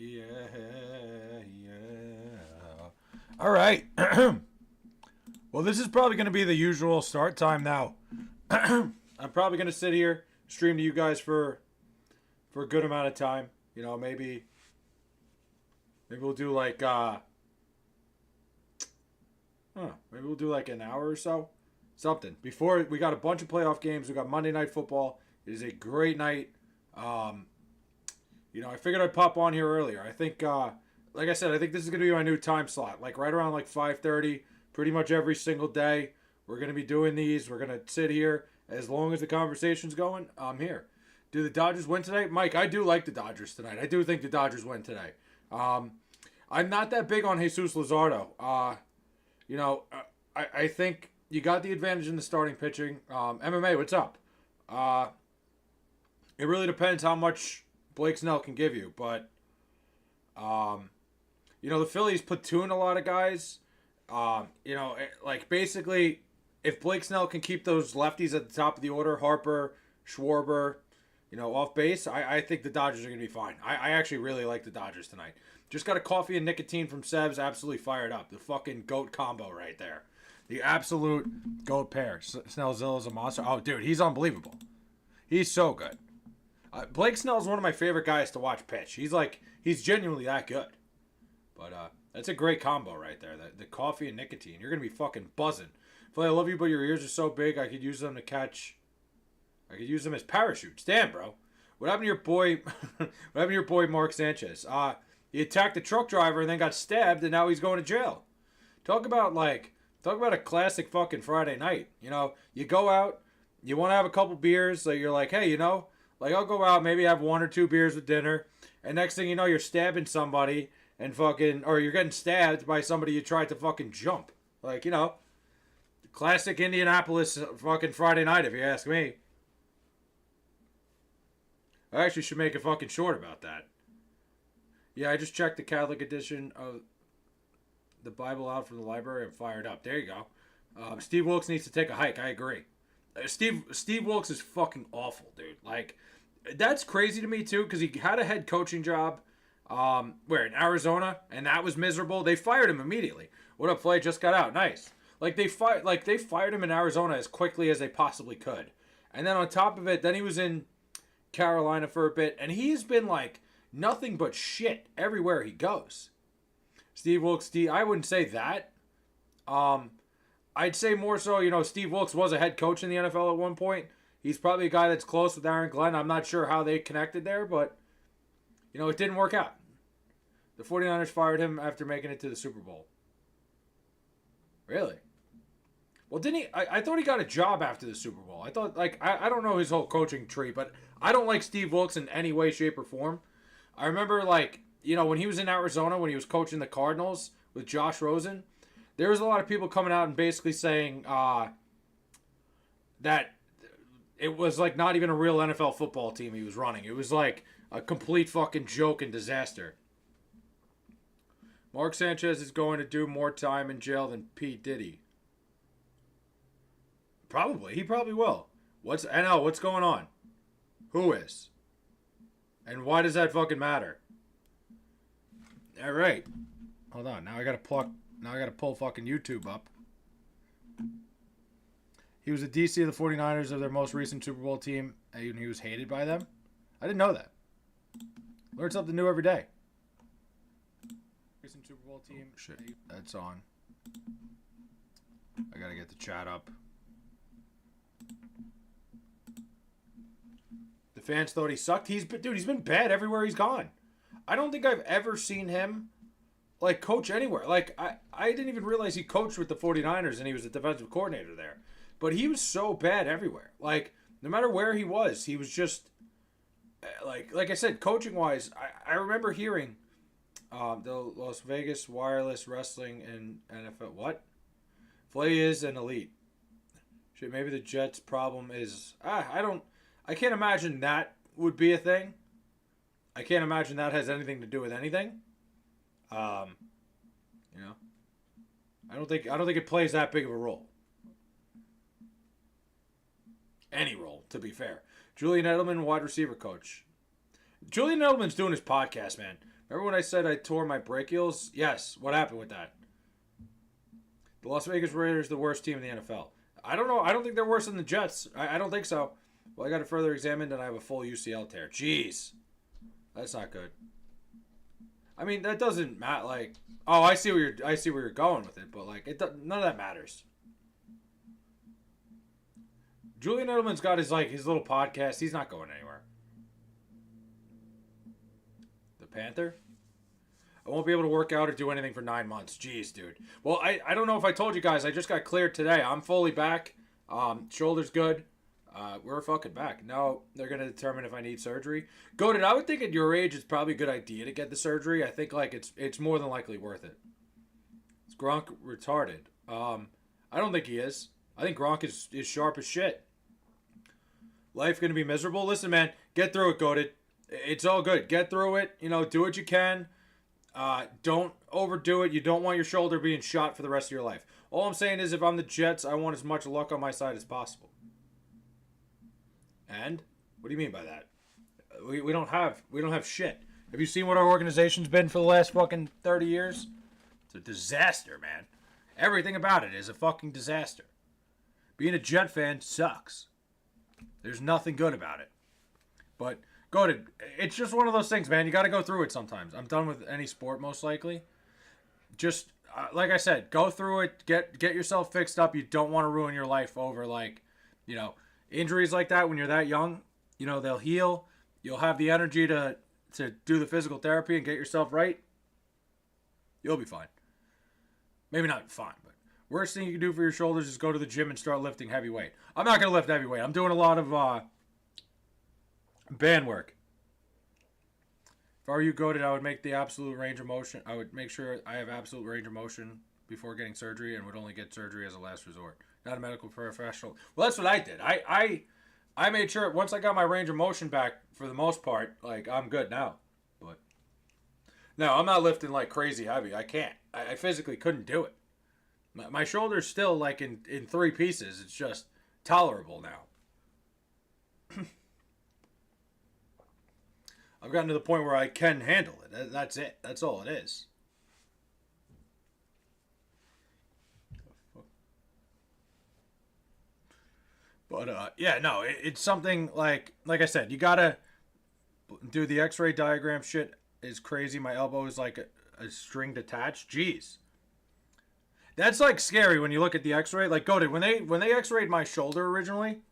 Yeah. All right. Well, this is probably going to be the usual start time now. I'm probably going to sit here, stream to you guys for a good amount of time. Maybe we'll do like maybe we'll do like an hour or so, something. Before we got a bunch of playoff games. We got Monday Night Football. It is a great night. I figured I'd pop on here earlier. I think, like I said, I think this is going to be my new time slot. Like right around like 5:30, pretty much every single day. We're going to be doing these. We're going to sit here as long as the conversation's going. I'm here. Do the Dodgers win today? Mike, I do like the Dodgers tonight. I do think the Dodgers win today. I'm not that big on Jesus Luzardo. I think you got the advantage in the starting pitching. MMA, what's up? It really depends how much Blake Snell can give you, but the Phillies platoon a lot of guys. Like basically, if Blake Snell can keep those lefties at the top of the order, Harper, Schwarber, off base, I think the Dodgers are going to be fine. I actually really like the Dodgers tonight. Just got a coffee and nicotine from Seb's, absolutely fired up. The fucking GOAT combo right there. The absolute GOAT pair. Snellzilla's a monster. Oh, dude, he's unbelievable. He's so good. Blake Snell is one of my favorite guys to watch pitch. He's genuinely that good. But that's a great combo right there. The coffee and nicotine. You're going to be fucking buzzing. Phil, I love you, but your ears are so big, I could use them as parachutes. Damn, bro. What happened to your boy? What happened to your boy Mark Sanchez? He attacked the truck driver and then got stabbed, and now he's going to jail. Talk about a classic fucking Friday night. You go out, you want to have a couple beers, so you're like, hey, I'll go out, maybe have one or two beers with dinner, and next thing you know, you're stabbing somebody or you're getting stabbed by somebody you tried to fucking jump. Classic Indianapolis fucking Friday night, if you ask me. I actually should make a fucking short about that. Yeah, I just checked the Catholic edition of the Bible out from the library and fired up. There you go. Steve Wilkes needs to take a hike. I agree. Steve Wilkes is fucking awful, dude. That's crazy to me too, because he had a head coaching job, in Arizona, and that was miserable. They fired him immediately. What up, Flay? Just got out. Nice. They fired him in Arizona as quickly as they possibly could, and then on top of it, then he was in Carolina for a bit, and he's been nothing but shit everywhere he goes. Steve Wilkes, I wouldn't say that. I'd say more so, Steve Wilkes was a head coach in the NFL at one point. He's probably a guy that's close with Aaron Glenn. I'm not sure how they connected there, but, it didn't work out. The 49ers fired him after making it to the Super Bowl. Really? Well, didn't he? I thought he got a job after the Super Bowl. I thought, I don't know his whole coaching tree, but I don't like Steve Wilkes in any way, shape, or form. I remember, when he was in Arizona, when he was coaching the Cardinals with Josh Rosen, there was a lot of people coming out and basically saying that it was not even a real NFL football team he was running. It was a complete fucking joke and disaster. Mark Sanchez is going to do more time in jail than Pete Diddy. Probably. He probably will. NL, what's going on? Who is? And why does that fucking matter? All right. Hold on. Now I got to pull fucking YouTube up. He was a DC of the 49ers of their most recent Super Bowl team, and he was hated by them. I didn't know that. Learn something new every day. Recent Super Bowl team. Oh, shit. That's on. I got to get the chat up. The fans thought he sucked. He's been bad everywhere he's gone. I don't think I've ever seen him coach anywhere. I didn't even realize he coached with the 49ers and he was a defensive coordinator there. But he was so bad everywhere. No matter where he was just like I said, coaching wise, I remember hearing the Las Vegas Wireless Wrestling and NFL. What? Flay is an elite. Shit, maybe the Jets' problem is I can't imagine that would be a thing. I can't imagine that has anything to do with anything. I don't think it plays that big of a role. Any role, to be fair. Julian Edelman, wide receiver coach. Julian Edelman's doing his podcast, man. Remember when I said I tore my brachials? Yes. What happened with that? The Las Vegas Raiders are the worst team in the NFL. I don't know. I don't think they're worse than the Jets. I don't think so. Well, I got it further examined and I have a full UCL tear. Jeez. That's not good. I mean, that doesn't matter. Like, oh, I see where you're going with it, but like, none of that matters. Julian Edelman's got his little podcast. He's not going anywhere. The Panther? I won't be able to work out or do anything for 9 months. Jeez, dude. Well, I don't know if I told you guys. I just got cleared today. I'm fully back. Shoulder's good. We're fucking back. No, they're going to determine if I need surgery. Goated, I would think at your age it's probably a good idea to get the surgery. I think like it's more than likely worth it. Is Gronk retarded? I don't think he is. I think Gronk is sharp as shit. Life going to be miserable? Listen, man, get through it, Goated. It's all good. Get through it. You know, do what you can. Don't overdo it. You don't want your shoulder being shot for the rest of your life. All I'm saying is if I'm the Jets, I want as much luck on my side as possible. And? What do you mean by that? We don't have shit. Have you seen what our organization's been for the last fucking 30 years? It's a disaster, man. Everything about it is a fucking disaster. Being a Jet fan sucks. There's nothing good about it. But it's just one of those things, man. You got to go through it sometimes. I'm done with any sport, most likely. Just like I said, go through it. Get yourself fixed up. You don't want to ruin your life over injuries like that when you're that young. You know, they'll heal. You'll have the energy to do the physical therapy and get yourself right. You'll be fine. Maybe not fine, but worst thing you can do for your shoulders is go to the gym and start lifting heavy weight. I'm not going to lift heavy weight. I'm doing a lot of band work. If I were you, Goated, I would make the absolute range of motion. I would make sure I have absolute range of motion before getting surgery and would only get surgery as a last resort. Not a medical professional. Well, that's what I did. I made sure once I got my range of motion back, for the most part, like, I'm good now. But no, I'm not lifting like crazy heavy. I can't. I physically couldn't do it. My shoulder's still like in 3 pieces. It's just tolerable now. I've gotten to the point where I can handle it. That's it. That's all it is. But yeah, no, it's something like I said, you gotta do the X-ray diagram. Shit is crazy. My elbow is like a string detached. Jeez, that's like scary when you look at the X-ray. Like, Goated, when they X-rayed my shoulder originally,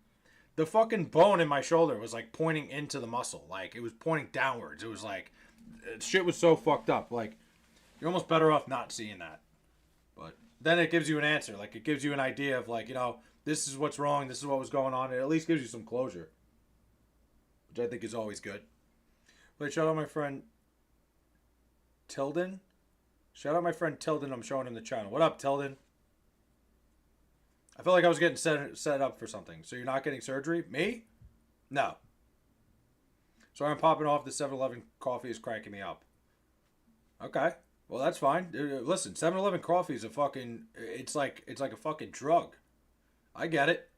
the fucking bone in my shoulder was like pointing into the muscle. Like, it was pointing downwards. It was like, shit was so fucked up. Like, you're almost better off not seeing that. But then it gives you an answer. Like, it gives you an idea of like, this is what's wrong. This is what was going on. It at least gives you some closure, which I think is always good. But shout out my friend Tilden. Shout out my friend Tilden. I'm showing him the channel. What up, Tilden? I felt like I was getting set up for something. So you're not getting surgery? Me? No. Sorry, I'm popping off. The 7-Eleven coffee is cranking me up. Okay. Well, that's fine. Listen, 7-Eleven coffee is a fucking... It's like a fucking drug. I get it.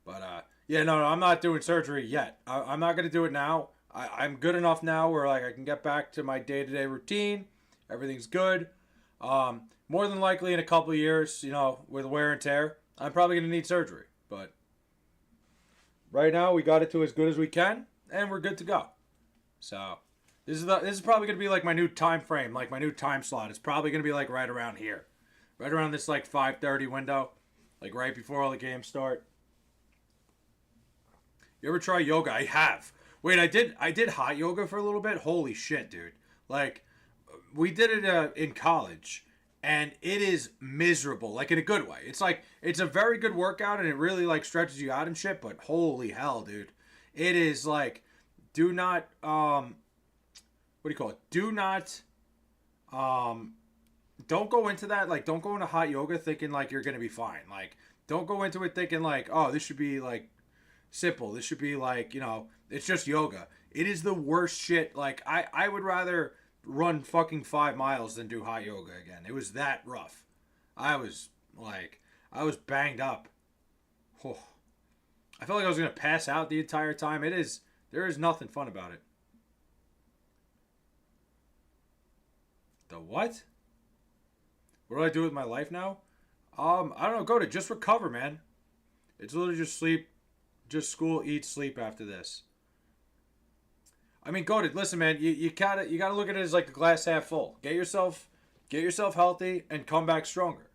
But, yeah, no, I'm not doing surgery yet. I'm not going to do it now. I'm good enough now where, like, I can get back to my day-to-day routine. Everything's good. More than likely in a couple of years, with wear and tear, I'm probably going to need surgery. But right now, we got it to as good as we can, and we're good to go. So this is probably going to be like my new time frame, like my new time slot. It's probably going to be like right around here. Right around this like 5:30 window, like right before all the games start. You ever try yoga? I have. Wait, I did hot yoga for a little bit. Holy shit, dude. Like, we did it in college, and it is miserable, like in a good way. It's like, it's a very good workout, and it really like stretches you out and shit, but holy hell, dude. It is like, do not, what do you call it? Do not, don't go into that, like, don't go into hot yoga thinking like you're going to be fine. Like, don't go into it thinking like, oh, this should be like simple. This should be like, it's just yoga. It is the worst shit. Like, I would rather run fucking 5 miles than do hot yoga again. It was that rough. I was banged up. Oh. I felt like I was going to pass out the entire time. There is nothing fun about it. The what? What do I do with my life now? I don't know. Go to just recover, man. It's literally just sleep, just school, eat, sleep after this. I mean, go to listen, man. You gotta look at it as like a glass half full. Get yourself healthy and come back stronger.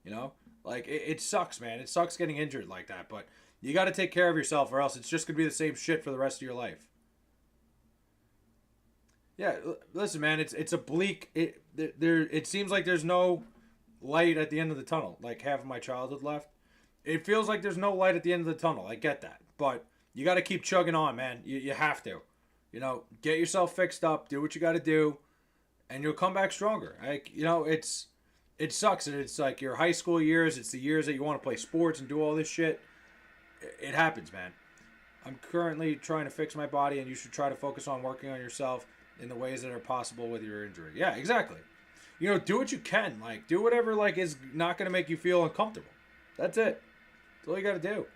You know, like it sucks, man. It sucks getting injured like that, but you got to take care of yourself, or else it's just gonna be the same shit for the rest of your life. Yeah, listen, man. It's a bleak. It seems like there's no light at the end of the tunnel. Like half of my childhood left. It feels like there's no light at the end of the tunnel. I get that, but you got to keep chugging on, man. You have to. You know, get yourself fixed up. Do what you got to do, and you'll come back stronger. It sucks. It's like your high school years. It's the years that you want to play sports and do all this shit. It happens, man. I'm currently trying to fix my body, and you should try to focus on working on yourself in the ways that are possible with your injury. Yeah, exactly. You know, do what you can. Like, do whatever like is not going to make you feel uncomfortable. That's it. That's all you got to do.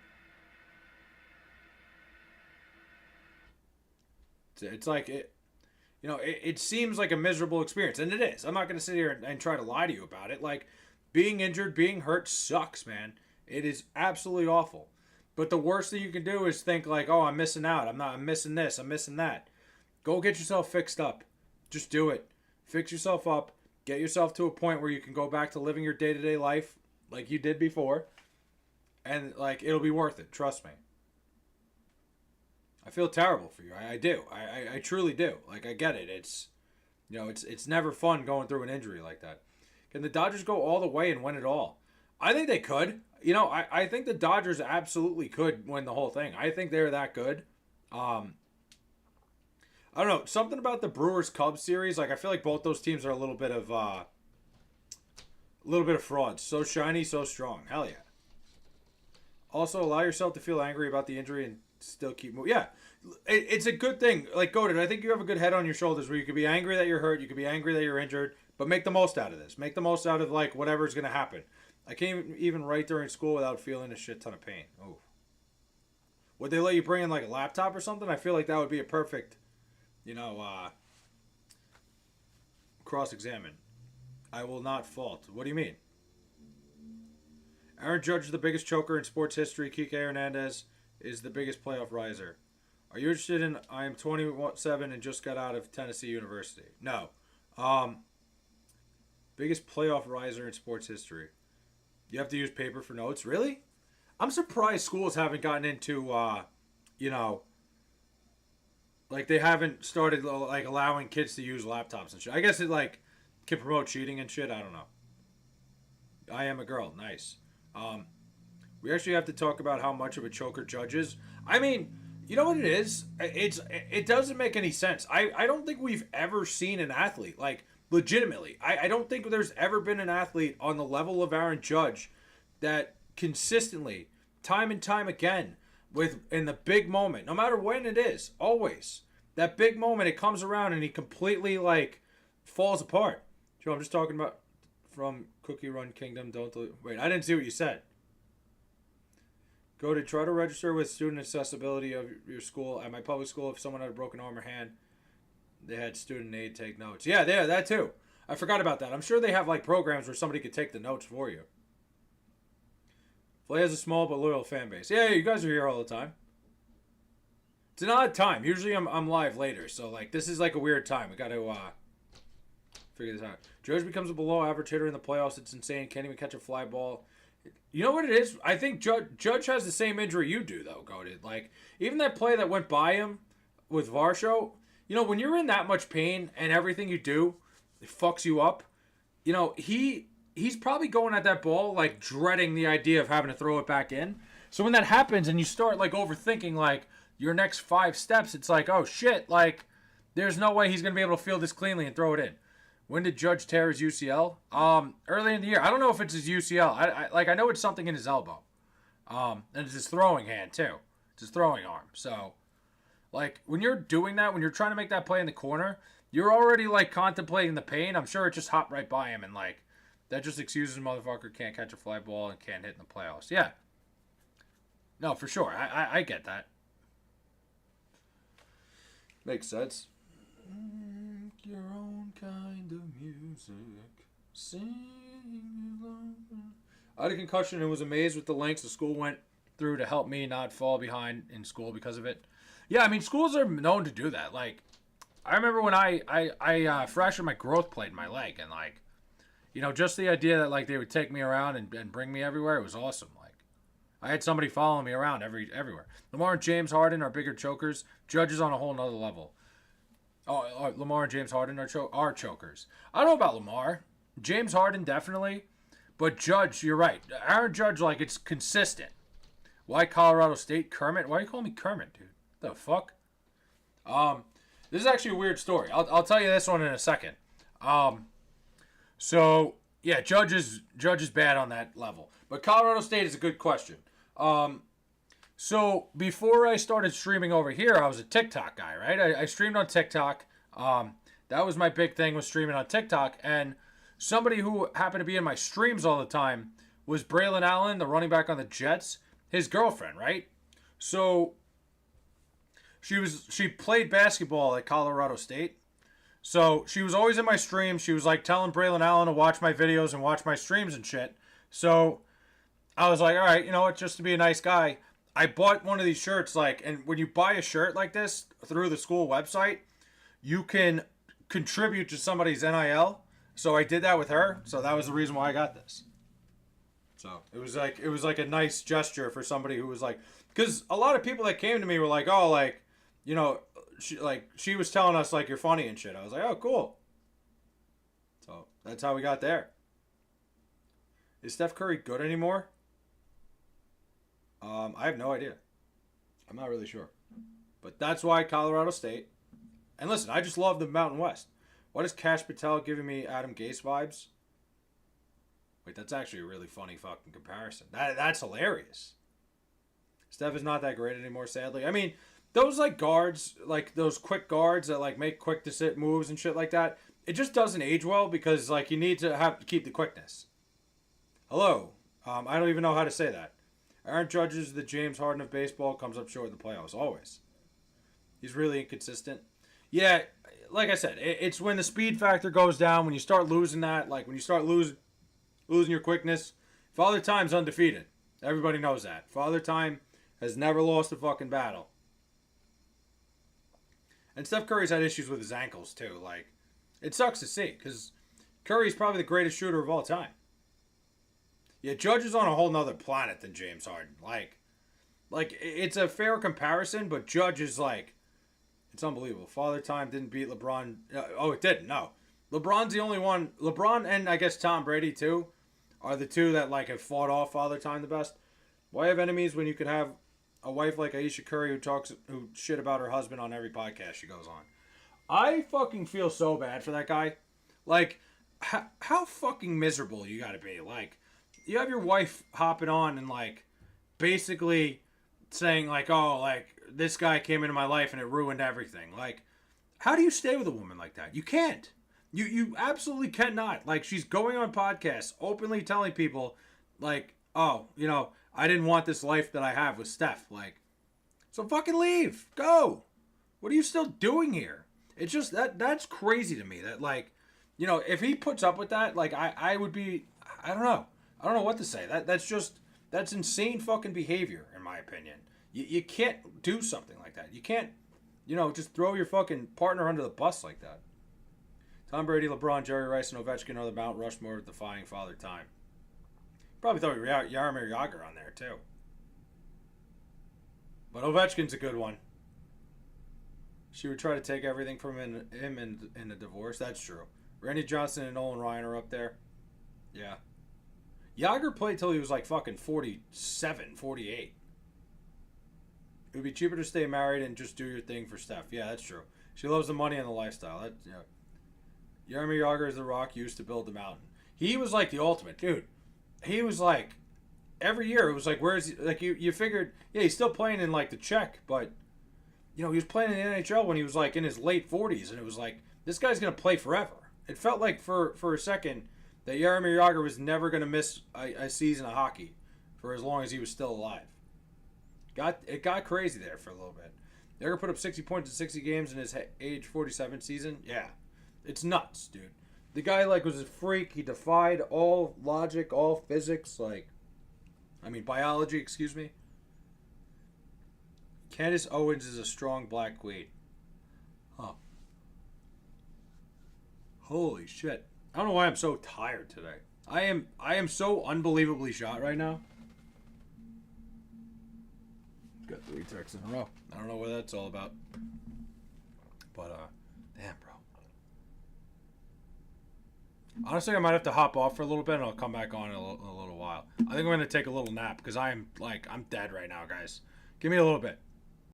It's like it. You know, it seems like a miserable experience, and it is. I'm not going to sit here and try to lie to you about it. Like, being injured, being hurt sucks, man. It is absolutely awful. But the worst thing you can do is think like, oh, I'm missing out. I'm missing this. I'm missing that. Go get yourself fixed up. Just do it. Fix yourself up. Get yourself to a point where you can go back to living your day-to-day life like you did before. And, like, it'll be worth it. Trust me. I feel terrible for you. I do. I truly do. Like, I get it. It's never fun going through an injury like that. Can the Dodgers go all the way and win it all? I think they could. I think the Dodgers absolutely could win the whole thing. I think they're that good. I don't know. Something about the Brewers-Cubs series. Like, I feel like both those teams are a little bit of frauds. So shiny, so strong. Hell yeah. Also, allow yourself to feel angry about the injury and still keep moving. Yeah, it's a good thing. Like, Goated, I think you have a good head on your shoulders where you could be angry that you're hurt, you could be angry that you're injured, but make the most out of this. Make the most out of, like, whatever's going to happen. I can't even write during school without feeling a shit ton of pain. Oh. Would they let you bring in, like, a laptop or something? I feel like that would be a perfect, cross-examine. I will not fault. What do you mean? Aaron Judge is the biggest choker in sports history. Kike Hernandez is the biggest playoff riser. Are you interested in I am 27 and just got out of Tennessee University? No. Biggest playoff riser in sports history. You have to use paper for notes? Really? I'm surprised schools haven't gotten into, like they haven't started like allowing kids to use laptops and shit. I guess it like can promote cheating and shit. I don't know. I am a girl. Nice. We actually have to talk about how much of a choker Judge is. I mean, you know what it is? It doesn't make any sense. I don't think we've ever seen an athlete, like, legitimately. I don't think there's ever been an athlete on the level of Aaron Judge that consistently, time and time again, in the big moment, no matter when it is, always, that big moment, it comes around and he completely, like, falls apart. Joe, I'm just talking about from Cookie Run Kingdom. Wait, I didn't see what you said. Go to try to register with student accessibility of your school. At my public school, if someone had a broken arm or hand, they had student aid take notes. Yeah, that too. I forgot about that. I'm sure they have like programs where somebody could take the notes for you. Flay has a small but loyal fan base. Yeah, you guys are here all the time. It's an odd time. Usually I'm live later, so like this is like a weird time. We got to figure this out. Judge becomes a below average hitter in the playoffs. It's insane. Can't even catch a fly ball. You know what it is? I think Judge has the same injury you do, though, Goated. Like, even that play that went by him with Varsho, when you're in that much pain and everything you do, it fucks you up, he's probably going at that ball, like, dreading the idea of having to throw it back in. So when that happens and you start, like, overthinking, like, your next 5 steps, it's like, oh, shit, like, there's no way he's going to be able to field this cleanly and throw it in. When did Judge tear his UCL? Early in the year. I don't know if it's his UCL. I know it's something in his elbow. And it's his throwing hand, too. It's his throwing arm. So, like, when you're doing that, when you're trying to make that play in the corner, you're already, like, contemplating the pain. I'm sure it just hopped right by him. And, like, that just excuses motherfucker can't catch a fly ball and can't hit in the playoffs. Yeah. No, for sure. I get that. Makes sense. your own kind of music. Sing along. I had a concussion and was amazed with the lengths the school went through to help me not fall behind in school because of it. Yeah, I mean, schools are known to do that. Like, I remember when I fractured my growth plate in my leg, and like, you know, just the idea that like they would take me around and bring me everywhere, it was awesome. Like, I had somebody following me around everywhere. Lamar and James Harden are bigger chokers. Judges on a whole nother level. Oh, Lamar and James Harden are chokers. I don't know about Lamar. James Harden definitely, but Judge, you're right. Aaron Judge, like, it's consistent. Why Colorado State? Kermit? Why are you calling me Kermit, dude? The fuck? This is actually a weird story. I'll tell you this one in a second. So yeah, Judge is bad on that level, but Colorado State is a good question. So before I started streaming over here, I was a TikTok guy, right? I streamed on TikTok. That was my big thing, was streaming on TikTok, and somebody who happened to be in my streams all the time was Braylon Allen, the running back on the Jets, his girlfriend, right? So she played basketball at Colorado State. So she was always in my streams. She was like telling Braylon Allen to watch my videos and watch my streams and shit. So I was like, all right, you know what, just to be a nice guy, I bought one of these shirts, like, and when you buy a shirt like this through the school website, you can contribute to somebody's NIL. So I did that with her. So that was the reason why I got this. So it was like a nice gesture for somebody who was like, because a lot of people that came to me were like, oh, like, you know, she was telling us like you're funny and shit. I was like, oh, cool. So that's how we got there. Is Steph Curry good anymore? I have no idea. I'm not really sure. But that's why Colorado State. And listen, I just love the Mountain West. What is Cash Patel giving me Adam Gase vibes? Wait, that's actually a really funny fucking comparison. That's hilarious. Steph is not that great anymore, sadly. I mean, those like guards, like those quick guards that like make quick to sit moves and shit like that, it just doesn't age well because like you need to keep the quickness. Hello. I don't even know how to say that. Aaron Judge is the James Harden of baseball, comes up short in the playoffs, always. He's really inconsistent. Yeah, like I said, it's when the speed factor goes down, when you start losing that, like when you start losing your quickness. Father Time's undefeated. Everybody knows that. Father Time has never lost a fucking battle. And Steph Curry's had issues with his ankles, too. Like, it sucks to see, because Curry's probably the greatest shooter of all time. Yeah, Judge is on a whole nother planet than James Harden. Like, it's a fair comparison, but Judge is like, it's unbelievable. Father Time didn't beat LeBron. Oh, it didn't. No, LeBron's the only one. LeBron and I guess Tom Brady too are the two that like have fought off Father Time the best. Why have enemies when you could have a wife like Ayesha Curry who shit about her husband on every podcast she goes on? I fucking feel so bad for that guy. Like, how fucking miserable you gotta be. Like, you have your wife hopping on and like basically saying like, oh, like this guy came into my life and it ruined everything. Like, how do you stay with a woman like that? You can't. You absolutely cannot. Like, she's going on podcasts openly telling people like, oh, you know, I didn't want this life that I have with Steph. Like, so fucking leave. Go. What are you still doing here? It's just that's crazy to me that like, you know, if he puts up with that, like I would be, I don't know what to say. That's insane fucking behavior, in my opinion. You can't do something like that. You can't, you know, just throw your fucking partner under the bus like that. Tom Brady, LeBron, Jerry Rice, and Ovechkin are the Mount Rushmore defying Father Time. Probably throw Jaromir Jagr on there, too. But Ovechkin's a good one. She would try to take everything from him in a divorce. That's true. Randy Johnson and Nolan Ryan are up there. Yeah. Jagr played till he was like fucking 47, 48. It would be cheaper to stay married and just do your thing for Steph. Yeah, that's true. She loves the money and the lifestyle. Jaromir Jagr is the rock used to build the mountain. He was like the ultimate, dude. He was like, every year it was like, where's he? Like you figured, yeah, he's still playing in like the Czech, but you know, he was playing in the NHL when he was like in his late 40s, and it was like, this guy's gonna play forever. It felt like for a second that Jaromir Jagr was never gonna miss a season of hockey for as long as he was still alive. It got crazy there for a little bit. Jagr put up 60 points in 60 games in his age 47 season. Yeah, It's nuts, dude. The guy like was a freak. He defied all logic, all physics. Biology. Excuse me. Candace Owens is a strong black queen. Huh. Holy shit. I don't know why I'm so tired today. I am so unbelievably shot right now. Got 3 texts in a row. I don't know what that's all about. But damn, bro. Honestly, I might have to hop off for a little bit and I'll come back on in a little while. I think I'm going to take a little nap because I'm dead right now, guys. Give me a little bit.